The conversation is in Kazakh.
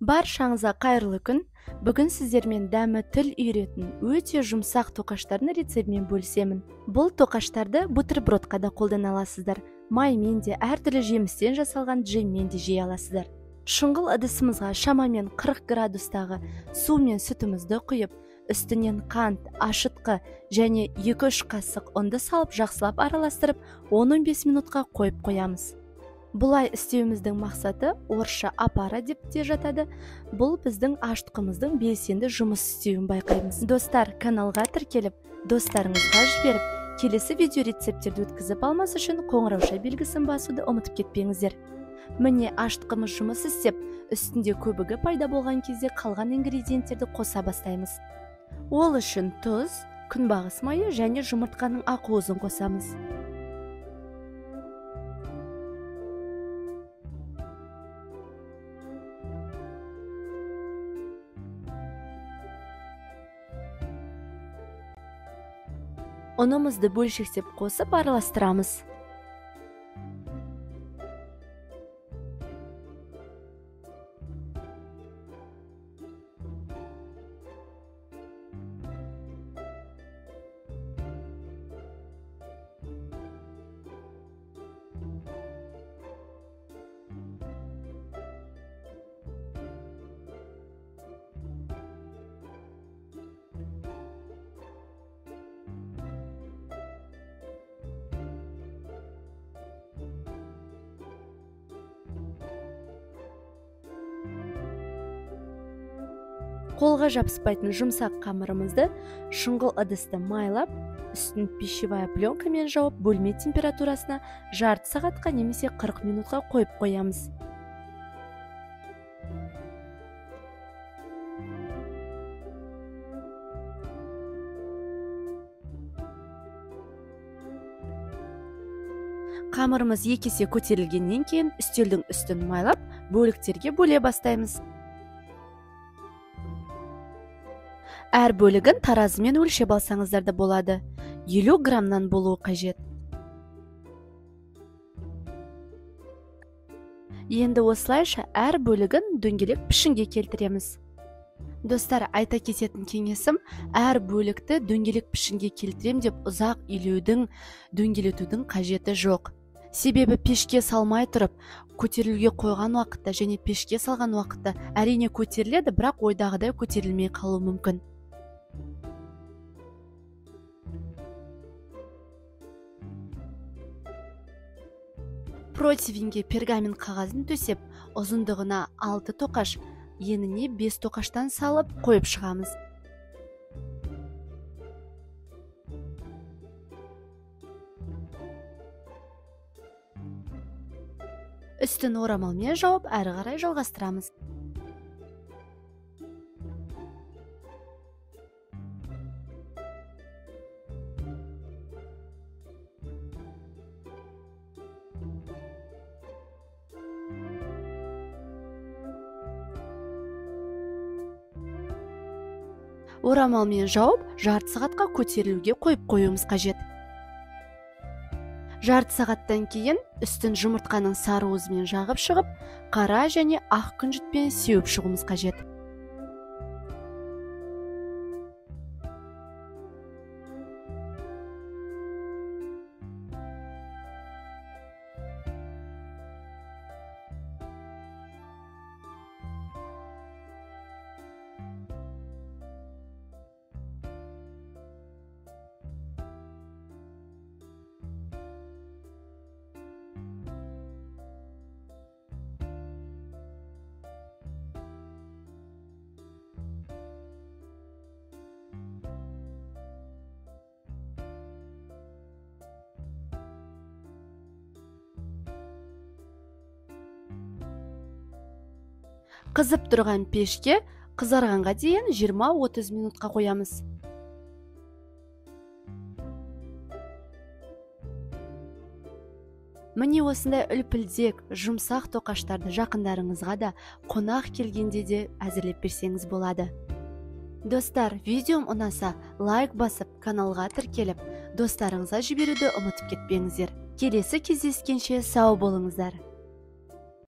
Баршаңызға қайырлы күн. Бүгін сіздермен дәмі тіл үйретін өте жұмсақ тоқаштардың рецептімен бөлісемін. Бұл тоқаштарды бутербродқа да қолдана аласыздар. Маймен де, әртүрлі жемістен жасалған джеммен де жей аласыздар. Шұңғыл ыдысымызға шамамен 40 градустағы су мен сүтімізді құйып, үстінен қант, ашытқы және 2-3 қасық ұнды салып жақсылап араластырып, 10-15 минутқа қойып қоямыз. Бұлай істеуіміздің мақсаты орысша апара деп те жатады. Бұл біздің ашытқымыздың белсенді жұмыс істеуін байқаймыз. Достар, каналға тіркеліп, достарыңызға жіберіп, келесі видео рецептерді өткізіп алмас үшін қоңырауша белгісін басуды ұмытып кетпеңіздер. Міне ашытқымыз жұмыс істеп, үстінде көбігі пайда болған кезде қалған ингредиенттерді қоса бастаймыз. Ол үшін тұз, күнбағыс майы және жұмыртқаның ақуызын қосамыз. Ұнымызды бөлшектеп қосып араластырамыз. Қолға жабыспайтын жұмсақ қамырымызды шұңғыл ыдысты майлап, үстін пищевая пленкамен жауып, бөлме температурасына жарты сағатқа немесе 40 минутқа қойып қоямыз. Қамырымыз 2 есе көтерілгеннен кейін үстелдің үстін майлап, бөліктерге бөле бастаймыз. Әр бөлігін таразымен өлшеп алсаңыздар да болады. 50 граммнан болуы қажет. Енді осылайша әр бөлігін дөңгелек пішінге келтіреміз. Достар, айта кететін кеңесім, әр бөлікті дөңгелек пішінге келтірем деп ұзақ дөңгелетудің қажеті жоқ. Себебі пешке салмай тұрып, көтерілуге қойған уақытта және пешке салған уақытта әрине көтеріледі, бірақ ойдағыдай көтерілмей қалуы мүмкін. Противеньге пергамент қағазын төсеп, ұзындығына 6 тоқаш, еніне 5 тоқаштан салып қойып шығамыз. Үстін орамалмен жауып, әрі қарай жалғастырамыз. Орамалмен жауып, жарты сағатқа көтерілуге қойып қоюымыз қажет. Жарты сағаттан кейін үстін жұмыртқаның сары уызымен жағып шығып, қара және ақ күнжітпен сеуіп шығуымыз қажет. Қызып тұрған пешке қызарғанға дейін 20-30 минутқа қоямыз. Міне осындай үлпілдек, жұмсақ тоқаштарды жақындарыңызға да, қонақ келгенде де әзірлеп берсеңіз болады. Достар, видеом ұнаса, лайк басып, каналға тіркеліп, достарыңызға жіберуді ұмытып кетпеңіздер. Келесі кездескенше сау болыңыздар.